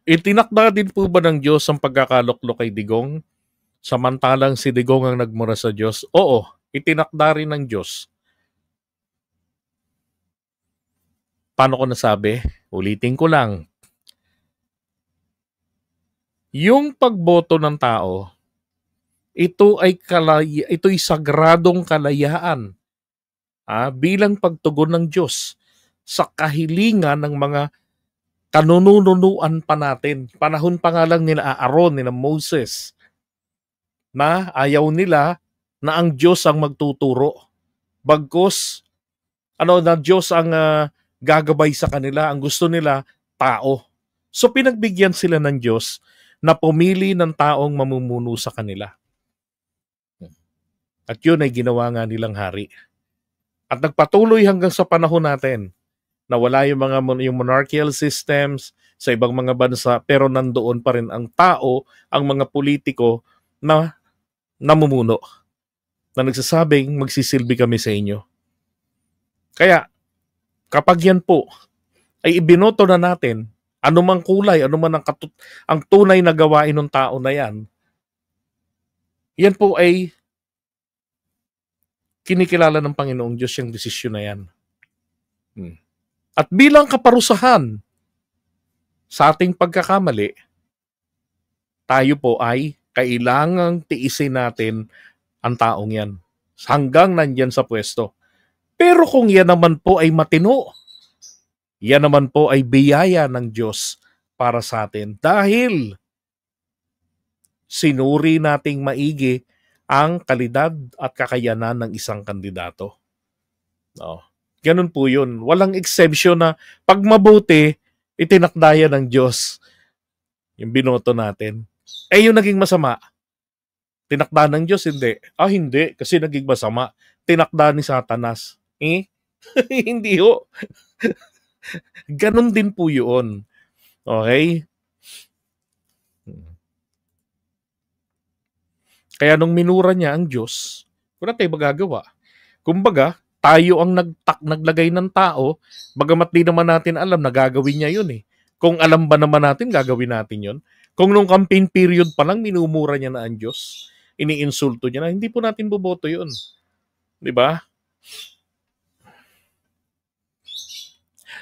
Itinakda din po ba ng Diyos ang pagkakaluklok kay Digong? Samantalang si Digong ang nagmura sa Diyos? Oo, itinakda rin ng Diyos. Paano ko nasabi? Ulitin ko lang. Yung pagboto ng tao, ito'y sagradong kalayaan bilang pagtugon ng Diyos sa kahilingan ng mga kanununuan pa natin. Panahon pa nga lang nila Aaron, nila Moses, na ayaw nila na ang Diyos ang magtuturo. Bagkus, na Diyos ang gagabay sa kanila. Ang gusto nila, tao. So pinagbigyan sila ng Diyos na pumili ng taong mamumuno sa kanila. At yun ay ginawa nga nilang hari. At nagpatuloy hanggang sa panahon natin na wala yung monarchical systems sa ibang mga bansa, pero nandoon pa rin ang tao, ang mga politiko na namumuno, na nagsasabing magsisilbi kami sa inyo. Kaya kapag yan po ay ibinoto na natin, anumang kulay, anuman ang tunay na gawain ng tao na yan po ay kinikilala ng Panginoong Diyos yung desisyon na yan. At bilang kaparusahan sa ating pagkakamali, tayo po ay kailangang tiisin natin ang taong yan hanggang nandyan sa pwesto. Pero kung yan naman po ay matino, yan naman po ay biyaya ng Diyos para sa atin dahil sinuri nating maigi ang kalidad at kakayanan ng isang kandidato. No. Ganun po yun. Walang exemption na pag mabuti, itinakdaya ng Diyos yung binoto natin. Yung naging masama, tinakda ng Diyos, hindi. Hindi, kasi naging masama. Tinakda ni Satanas. Hindi ho. Ganun din po yun. Okay? Kaya nung minura niya ang Diyos, wala tayo magagawa. Kumbaga, tayo ang naglagay ng tao, bagamat di naman natin alam na gagawin niya yun eh. Kung alam ba naman natin, gagawin natin yun. Kung nung campaign period pa lang, minumura niya na ang Diyos, iniinsulto niya na, hindi po natin boboto yun. Diba?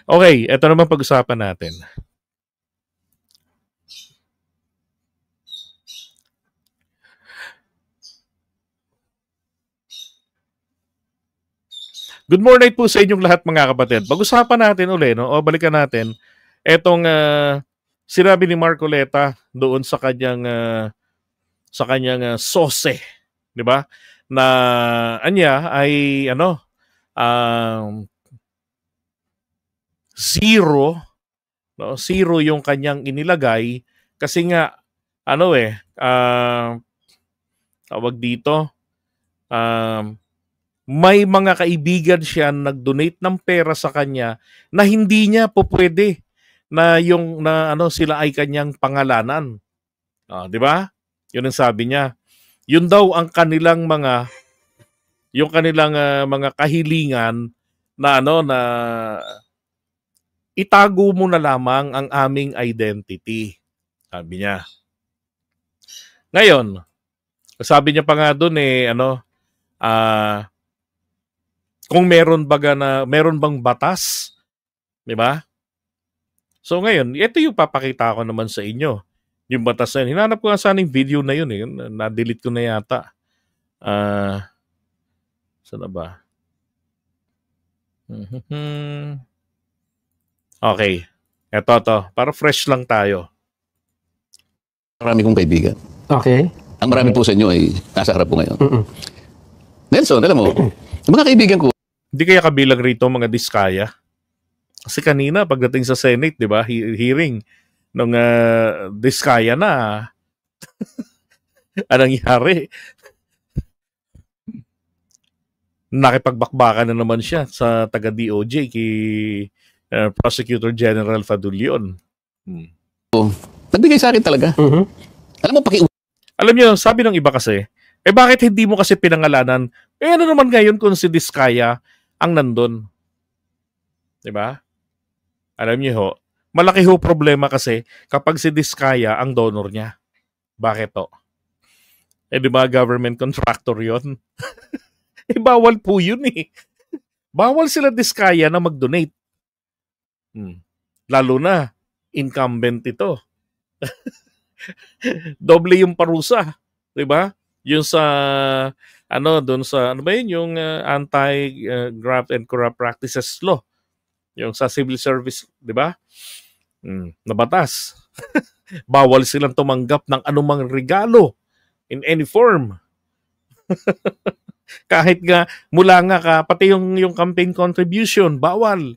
Okay, eto naman pag-usapan natin. Good morning po sa inyong lahat mga kapatid. Pag-usapan natin uli, no? O balikan natin etong sinabi ni Marcoleta doon sa kanyang sose, 'di ba? Na anya ay zero, no? Zero yung kanyang inilagay kasi nga tawag dito, may mga kaibigan siya nag-donate ng pera sa kanya na hindi niya po pwede na sila ay kanyang pangalanan. 'Di ba? 'Yun ang sabi niya. Yun daw ang kanilang mga mga kahilingan na na itago mo na lamang ang aming identity. Sabi niya. Ngayon, sabi niya pa nga doon kung meron bang batas, 'di ba? So ngayon, ito yung papakita ko naman sa inyo. Yung batas na yun. Hinanap ko nga sana yung video na yun. Na-delete ko na yata. Saan na ba? Okay. Ito. Para fresh lang tayo. Marami kong kaibigan. Okay. Ang marami po sa inyo ay nasa harap po ngayon. Nelson, alam mo, yung mga kaibigan ko, hindi kaya kabilang rito mga diskaya? Kasi kanina pagdating sa Senate, 'di ba, hearing nung diskaya na. Anong nangyari? Nakipagbakbakan na naman siya sa taga DOJ kay Prosecutor General Fadulion. Nagbigay sa akin talaga. Alam niyo, sabi ng iba kasi, bakit hindi mo kasi pinangalanan? Ano naman ngayon kung si Diskaya ang nandun? Diba? Alam niyo ho, Malaki ho problema kasi kapag si Diskaya ang donor niya. Bakit to? Eh di ba government contractor yon? Eh bawal po yun eh. Bawal sila Diskaya na mag-donate. Lalo na, incumbent ito. Doble yung parusa. Di ba? Yung sa, doon sa, ano ba yun? Yung Anti-Graft and Corrupt Practices Law. Yung sa civil service, di ba? Na batas. Bawal silang tumanggap ng anumang regalo in any form. Kahit nga mula nga ka, pati yung campaign contribution, bawal.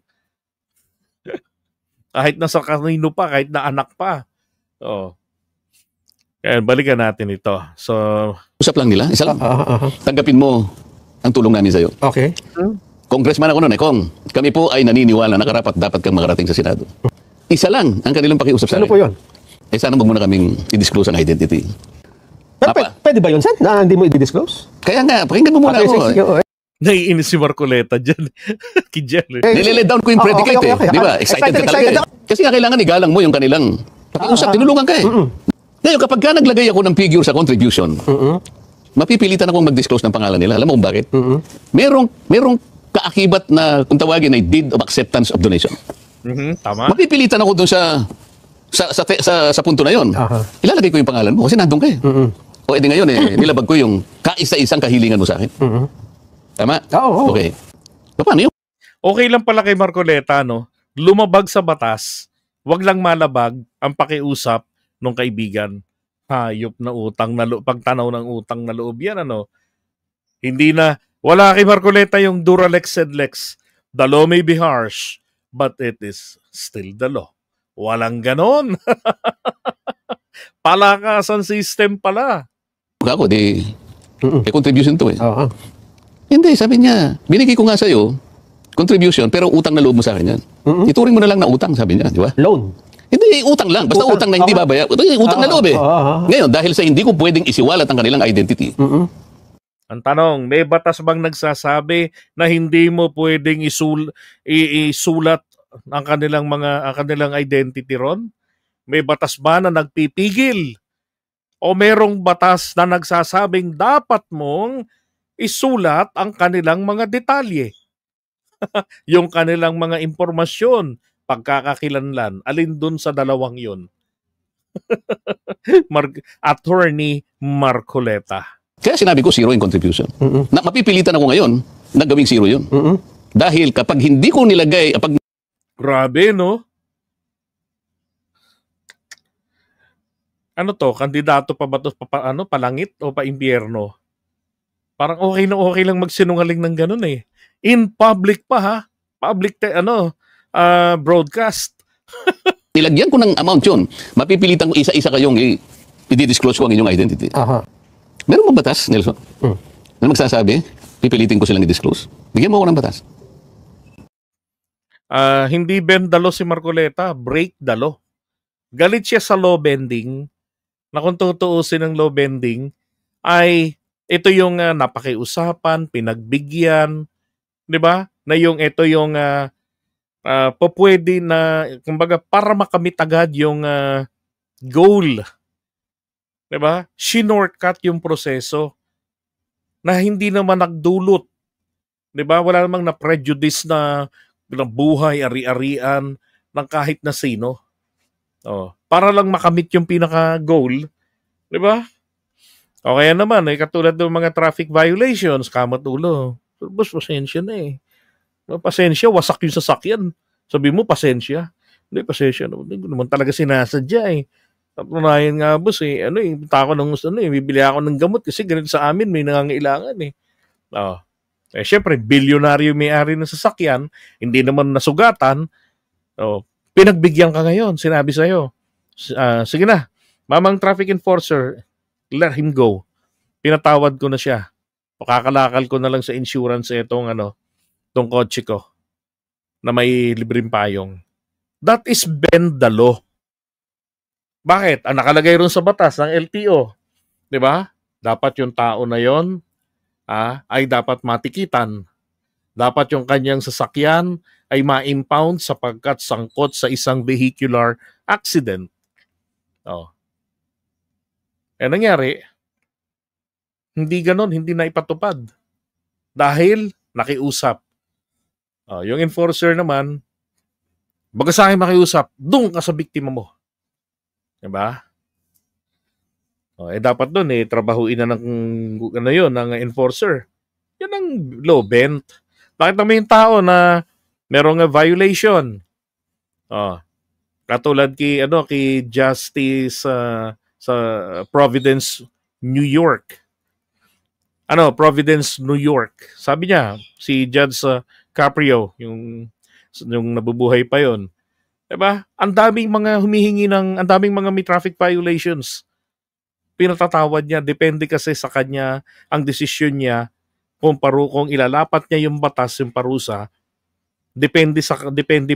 Kahit nasa kanino pa, kahit na anak pa. Oh. Kaya balikan natin ito. So, Usap lang nila, isa lang. Tanggapin mo ang tulong namin sa'yo. Okay. Congressman ako noon, Kong. Kami po ay naniniwala na karapat dapat kang makarating sa Senado. Isa lang ang kanilang pakiusap sa Ano akin. po yun? Eh sana wag muna kaming i-disclose ang identity. Pero Papa. pwede ba yun, Sen? Na hindi mo i-disclose? Kaya nga, pakinggan mo muna Okay, ako. sige, sige. naiinis si Marcoleta dyan. Kijel. Nililid down ko yung predicate okay. eh. Di ba? Excited ka talaga eh. Kasi nga kailangan igalang mo yung kanilang pakiusap. Tinulungan ka eh. Ngayon, kapag ka naglagay ako ng figure sa contribution, mapipilitan akong mag-disclose ng pangalan nila. Alam mo kung bakit? Merong kaakibat na kung tawagin ay deed of acceptance of donation. Tama. Mapipilitan ako dun sa punto na yon. Ilalagay ko yung pangalan mo kasi nandun ka eh. O edi ngayon eh, nilabag ko yung kaisa-isang kahilingan mo sa akin. Tama? Oo. Okay. So, paano yun? Okay lang pala kay Marcoleta, no? Lumabag sa batas, wag lang malabag ang pakiusap ng kaibigan. Hayop na utang na loob, pagtanaw ng utang na loob yan, ano? Hindi na, wala kay Marcoleta yung Duralex said Lex. The law may be harsh, but it is still the law. Walang ganon. Palakasan system pala. Ako, di, contribution to eh. Oo. Hindi, sabi niya, binigay ko nga sa'yo, contribution, pero utang na loob mo sa akin yan. Ituring mo na lang na utang, sabi niya, di ba? Loan. Hindi, utang lang. Basta utang na hindi babaya. Utang na loob eh. Ngayon, dahil sa hindi ko pwedeng isiwalat ang kanilang identity, Ang tanong, may batas bang nagsasabi na hindi mo pwedeng isulat ang kanilang identity ron? May batas ba na nagpipigil? O merong batas na nagsasabing dapat mong isulat ang kanilang mga detalye? Yung kanilang mga impormasyon, pagkakakilanlan, alin dun sa dalawang yun? Attorney Marcoleta. kaya sinabi ko zero in contribution. Na mapipilitan ako ngayon na gawing zero yun. Dahil kapag hindi ko nilagay, kapag Grabe, no? Ano to? Kandidato pa ba to? Palangit o pa-impyerno? Parang okay lang magsinungaling ng ganun eh. In public pa ha? Public, broadcast. nilagyan ko ng amount yun, mapipilitan ko isa-isa kayong i-disclose ko ang inyong identity. Meron ba batas, Nelson? Na magsasabi, pipilitin ko silang i-disclose? Bigyan mo ako ng batas. Hindi bend the law si Marcoleta, break the law. Galit siya sa law bending, na kung tutuusin ng law bending, ay ito yung napakiusapan, pinagbigyan, di ba? Na yung ito yung pwede na, kumbaga, para makamit agad yung goal. Di ba? Shinortcut yung proseso na hindi naman nagdulot. Di ba? Wala namang na-prejudice na buhay, ari-arian ng kahit na sino. Para lang makamit yung pinaka-goal. Di ba? O kaya naman, katulad ng mga traffic violations, kamat ulo. Boss, pasensya na eh. Pasensya, wasak yung sasakyan. Sabi mo, pasensya. Hindi, pasensya. Hindi ko naman talaga sinasadya eh. Tapunayan nga, boss eh. Punta ako bibili ako ng gamot kasi ganito sa amin, may nangangailangan eh. Syempre, bilyonaryo may-ari ng sasakyan, hindi naman nasugatan. Pinagbigyan ka ngayon, sinabi sa'yo. Sige na, mamang traffic enforcer, let him go. Pinatawad ko na siya. Pakakalakal ko na lang sa insurance itong kotse ko na may libreng payong. That is bend the law. Bakit? Ang nakalagay ron sa batas ng LTO, di ba? Dapat yung tao na yon ay dapat matikitan. Dapat yung kanyang sasakyan ay ma-impound sapagkat sangkot sa isang vehicular accident. Oh. Nangyari, hindi ganon, hindi na ipatupad. Dahil nakiusap. Yung enforcer naman, baga sa akin makiusap, doon ka sa biktima mo. Diba? Dapat doon, trabahuin na ng enforcer. Yan ang law bent. Nakita mo yung tao na merong violation. Katulad kay Justice sa Providence, New York. Providence, New York. Sabi niya, si Judge Caprio, yung nabubuhay pa yon. Diba? Ang daming mga ang daming mga may traffic violations. Pinatatawad niya, depende kasi sa kanya, ang desisyon niya, kung ilalapat niya yung batas, yung parusa, depende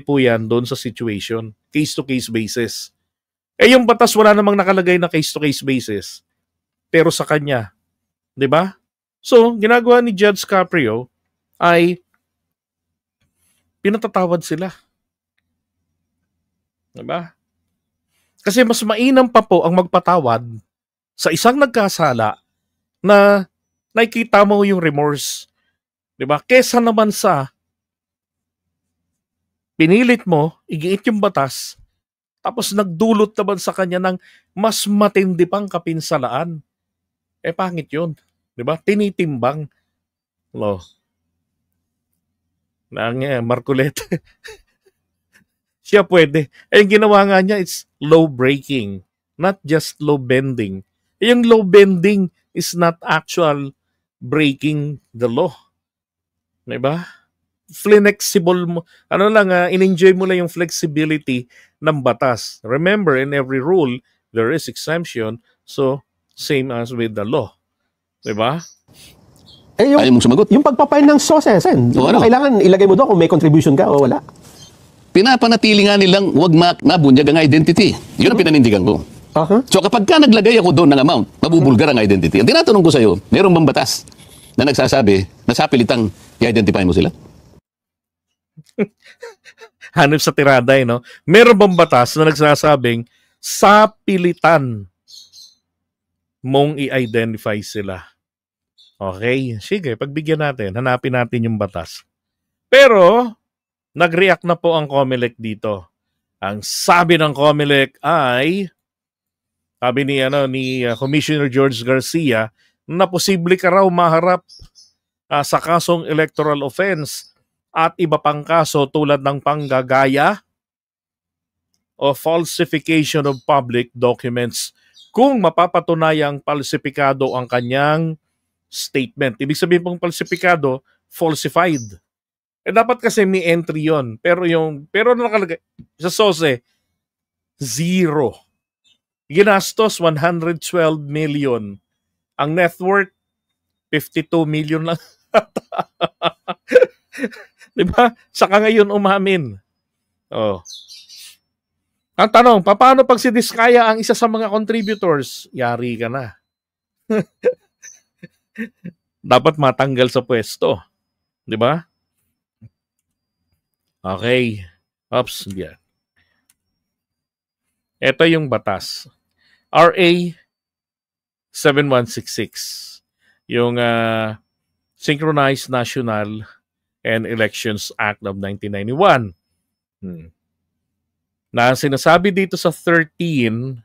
po yan doon sa situation. Case-to-case basis. Yung batas wala namang nakalagay na case-to-case basis. Pero sa kanya, di ba? So, ginagawa ni Judge Caprio ay pinatatawad sila. Diba? Kasi mas mainam pa po ang magpatawad sa isang nagkasala na nakikita mo yung remorse. Diba? Kesa naman sa pinilit mo, igiit yung batas, tapos nagdulot naman sa kanya ng mas matindi pang kapinsalaan. Pangit yun. Diba? Tinitimbang. Marcoleta. Siya pwede. Yung ginawa nga niya, it's low breaking, not just low bending. Yung low bending is not actual breaking the law. Diba? Flexible mo. In-enjoy mo lang yung flexibility ng batas. Remember, in every rule, there is exemption. So, same as with the law. Diba? Ayaw mong sumagot. Yung pagpapail ng SOSE, Sen, kailangan ilagay mo doon kung may contribution ka o wala. Pinapanatili nga nilang huwag mabunyag ang identity. Yun ang pinanindigan ko. So kapag ka naglagay ako doon ng amount, mabubulgar ang identity. Ang tinatanong ko sa'yo, meron bang batas na nagsasabi na sa pilitang i-identify mo sila? Hanip sa tirada, no? Meron bang batas na nagsasabing sa pilitan mong i-identify sila? Okay, sige, pagbigyan natin, hanapin natin yung batas. Pero, nag-react na po ang COMELEC dito. Ang sabi ng COMELEC ay, sabi ni Commissioner George Garcia, na posible ka raw maharap sa kasong electoral offense at iba pang kaso tulad ng panggagaya o falsification of public documents kung mapapatunayang falsipikado ang kanyang statement. Ibig sabihin pong falsipikado, falsified. Dapat kasi may entry yon. Pero nakalagay sa SOSE, 0. Ginastos 112 million. Ang net worth 52 million lang. Diba? Saka ngayon umamin. Ang tanong, paano pag si Diskaya ang isa sa mga contributors? Yari ka na. Dapat matanggal sa pwesto. Diba? Okay. Oops. Yeah. Ito yung batas. RA 7166. Yung Synchronized National and Elections Act of 1991. Na sinasabi dito sa 13,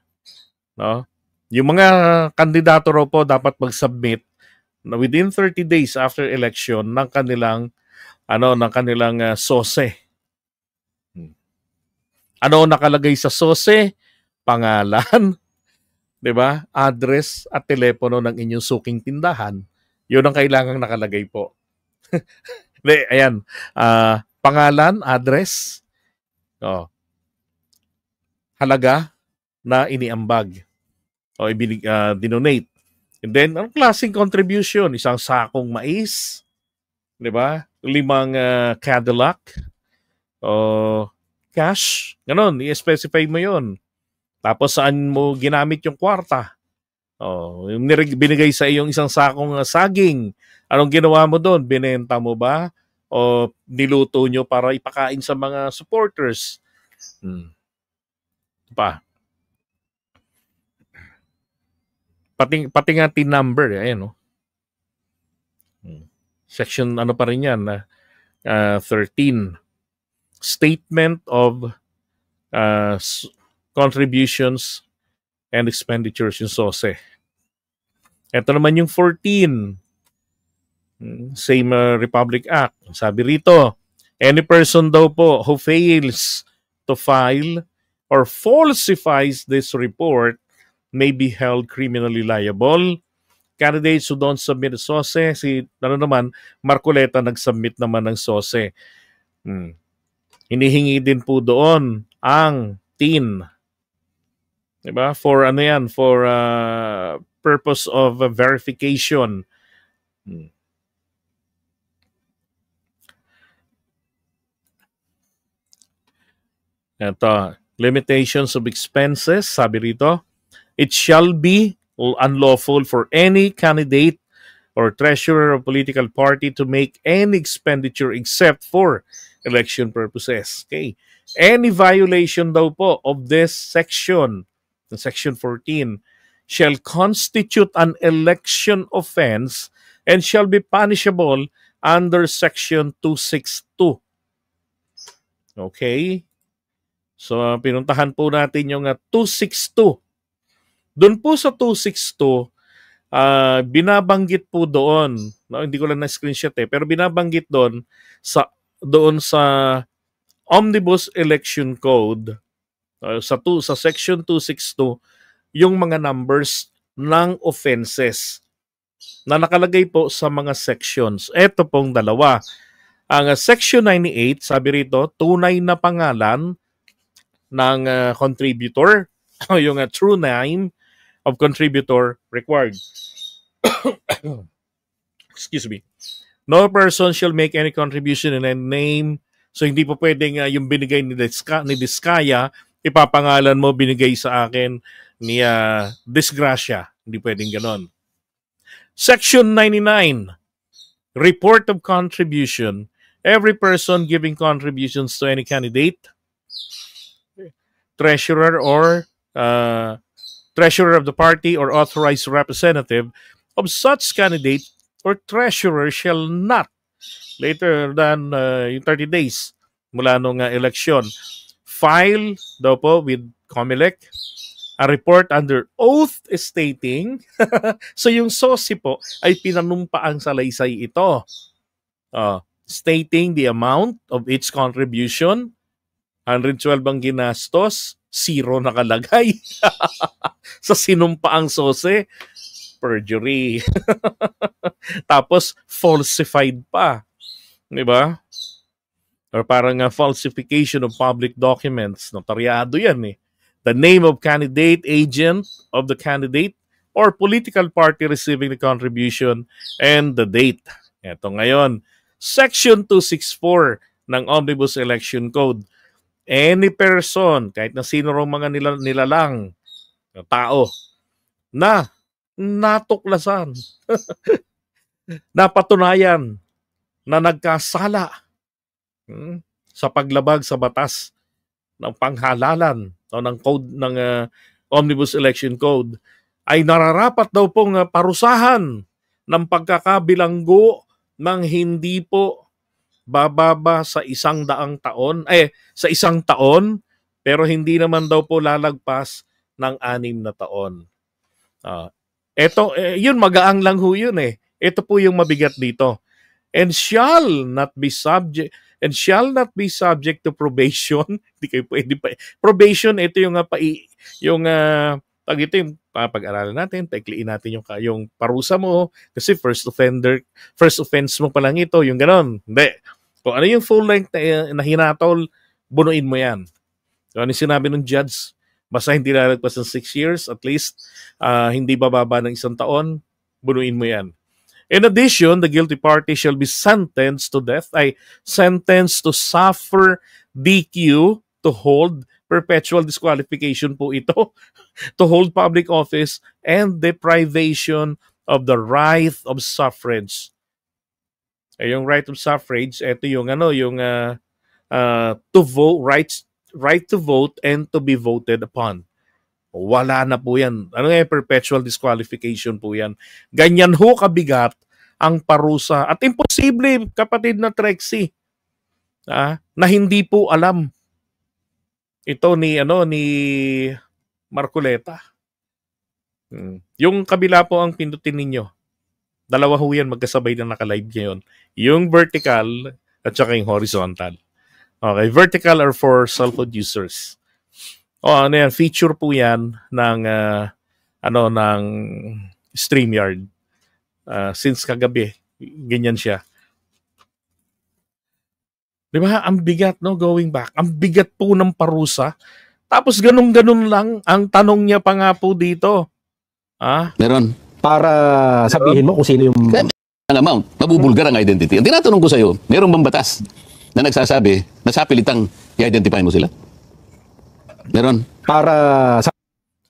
no? Yung mga kandidato raw po dapat mag-submit na within 30 days after election ng kanilang SOSE. Ano nakalagay sa SOSE? Pangalan, 'di ba? Address at telepono ng inyong suking tindahan. 'Yun ang kailangang nakalagay po. Ayan. Pangalan, address, halaga na iniambag o dinonate. And then, ang klaseng contribution, isang sakong mais, 'di ba? 5 Cadillac o cash, ganun, i-specify mo 'yon. Tapos saan mo ginamit yung kwarta? Binigay sa iyong isang sakong saging. Anong ginawa mo doon? Binenta mo ba? o niluto nyo para ipakain sa mga supporters. Pa. Pati nga tin number, ayan, no? Section ano pa rin yan, 13. Statement of contributions and expenditures yung SOSE. Ito naman yung 14. Same Republic Act. Sabi rito, any person daw po who fails to file or falsifies this report may be held criminally liable. Candidates who don't submit a SOSE, si Marcoleta nag-submit naman ng SOSE. Hinihingi din po doon ang TIN. Diba? For ano yan? For purpose of verification. Ito, limitations of expenses, sabi rito, it shall be unlawful for any candidate or treasurer of political party to make any expenditure except for election purposes. Okay. Any violation daw po of this section, section 14, shall constitute an election offense and shall be punishable under section 262. Okay. So, pinuntahan po natin yung 262. Doon po sa 262, binabanggit po doon, no, hindi ko lang na-screenshot pero binabanggit doon sa Omnibus Election Code, sa section 262, yung mga numbers ng offenses na nakalagay po sa mga sections. Ito pong dalawa. Ang section 98, sabi rito, tunay na pangalan ng contributor, yung true name of contributor required. Excuse me. No person shall make any contribution in any name. So hindi po pwedeng yung binigay ni Diskaya, ipapangalan mo binigay sa akin ni Disgracia. Hindi pwedeng ganon. Section 99, report of contribution. Every person giving contributions to any candidate, treasurer or treasurer of the party or authorized representative of such candidate or treasurer shall not later than 30 days mula nung election file daw po with COMELEC a report under oath stating so yung SOSI po ay pinanumpaang salaysay ito stating the amount of each contribution. 112 ang ginastos, 0 nakalagay. Sa sinumpaang SOSE, perjury. Tapos, falsified pa. Diba? Or parang falsification of public documents. Notaryado yan eh. The name of candidate, agent of the candidate, or political party receiving the contribution, and the date. Ito ngayon, Section 264 ng Omnibus Election Code. Any person, kahit na sino rong mga nilalang tao, na natuklasan, napatunayan na nagkasala sa paglabag sa batas ng panghalalan o ng code ng Omnibus Election Code, ay nararapat daw pong parusahan ng pagkakabilanggo ng hindi po bababa sa 100 taon, sa 1 taon, pero hindi naman daw po lalagpas ng 6 na taon. Yun magaang lang ho yun eh. Ito po yung mabigat dito. And shall not be subject to probation. Hindi kayo pwede pa. Probation, ito yung ito yung pag-aralan natin, paikliin natin yung parusa mo kasi first offense mo pa lang ito, yung ganon. Hindi. Kung ano yung full length na hinatol, bunuin mo yan. So, ano yung sinabi ng judge? Basta hindi lalagpas ng 6 years, at least hindi bababa ng 1 taon, bunuin mo yan. In addition, the guilty party shall be sentenced to death, sentenced to suffer DQ, to hold perpetual disqualification po ito, to hold public office, and deprivation of the right of suffrage. Yung right of suffrage, ito yung yung to vote, right to vote and to be voted upon. Wala na po yan. Ano nga, perpetual disqualification po yan. Ganyan ho kabigat ang parusa. At imposible, kapatid na Trexie, na hindi po alam ito ni Marcoleta. Yung kabila po ang pindutin ninyo. Dalawa ho yan magkasabay na naka-live ngayon. Yung vertical at saka yung horizontal. Okay, vertical are for cellphone users. Ano yan, feature po yan ng ng StreamYard. Since kagabi, ganyan siya. Di ba? Ang bigat, no? Going back. Ang bigat po ng parusa. Tapos ganun-ganun lang. Ang tanong niya pa nga po dito. Meron. Para sabihin mo kung sino yung... Ang amount, mabubulgar ang identity. Ang tinatanong ko sa iyo, meron bang batas na nagsasabi na sa pilitang i-identify mo sila? Meron. Para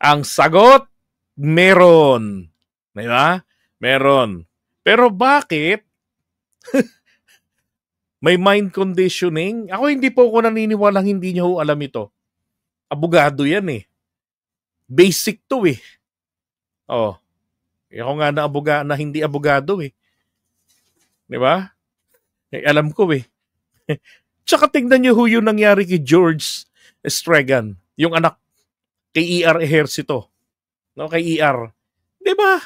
ang sagot, meron. Di ba? Meron. Pero bakit may mind conditioning? Ako hindi po ako naniniwalang hindi niyo alam ito. Abogado yan eh. Basic to eh. Ako nga na hindi abogado eh. Di ba? Alam ko eh. Tsaka tingnan niyo yung nangyari kay George Stregan, yung anak kay ER Ejercito. No, kay ER. Di ba?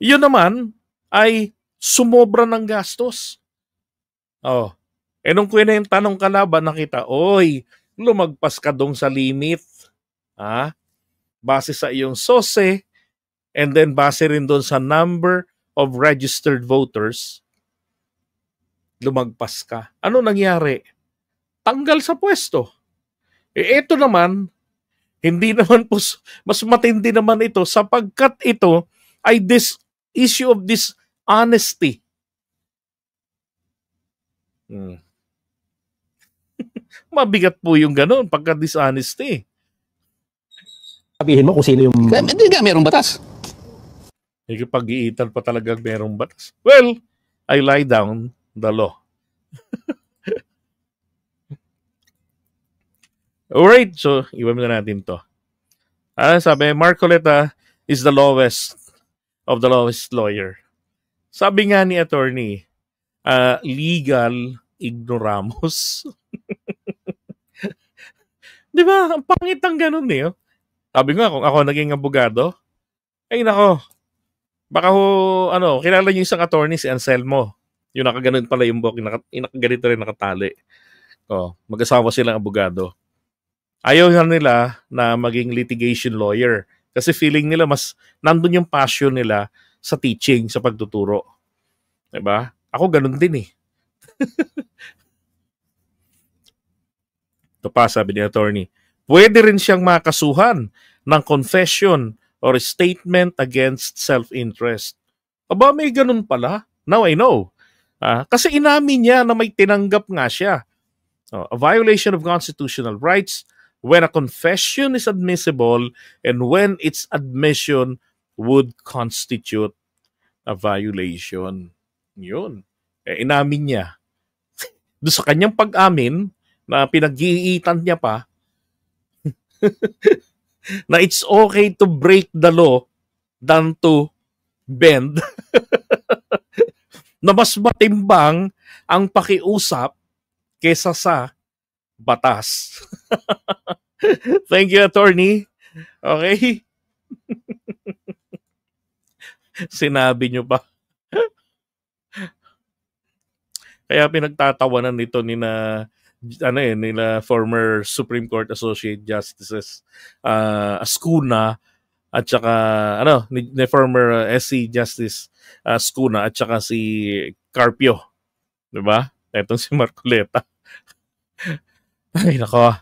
Yun naman ay sumobra ng gastos. Nung yung tanong kalaban, nakita, oy, lumagpas ka dong sa limit. Base sa iyong SOSE, and then base rin doon sa number of registered voters, lumagpas ka. Ano nangyari? Tanggal sa pwesto. Ito naman, hindi naman po, mas matindi naman ito sapagkat ito ay this issue of dishonesty. Mabigat po yung ganun pagka dishonesty. Sabihin mo kung sino yung... Hindi nga, merong batas. Pag-iitan pa talagang merong batas. Well, I lie down the law. Alright, so iwan na natin to. Sabi, Marcoleta is the lowest of the lowest lawyer. Sabi nga ni attorney, legal ignoramus. Di ba? Ang pangit ang ganun eh. Sabi nga, kung ako naging abogado, ay nako, baka kilala niyo isang attorney, si Anselmo. Yung nakaganon pala yung buhok, nakaganito rin nakatali. Mag-asawa silang abogado. Ayaw nila na maging litigation lawyer kasi feeling nila mas nandun yung passion nila sa teaching, sa pagtuturo. Diba? Ako ganun din eh. Ito pa, sabi ni attorney, pwede rin siyang makasuhan ng confession or statement against self-interest. Aba, may ganun pala. Now I know. Kasi inamin niya na may tinanggap nga siya. A violation of constitutional rights when a confession is admissible and when its admission would constitute a violation. Yun. Inamin niya. Doon sa kanyang pag-amin na pinag-iitan niya pa na it's okay to break the law than to bend. Na mas matimbang ang pakiusap kesa sa batas. Thank you, attorney. Okay? Sinabi nyo pa. Kaya pinagtatawanan nito nila former Supreme Court Associate Justices Ascuna at saka ni former SC Justice Ascuna at saka si Carpio. 'Di ba? Etong si Marcoleta. Ay nako.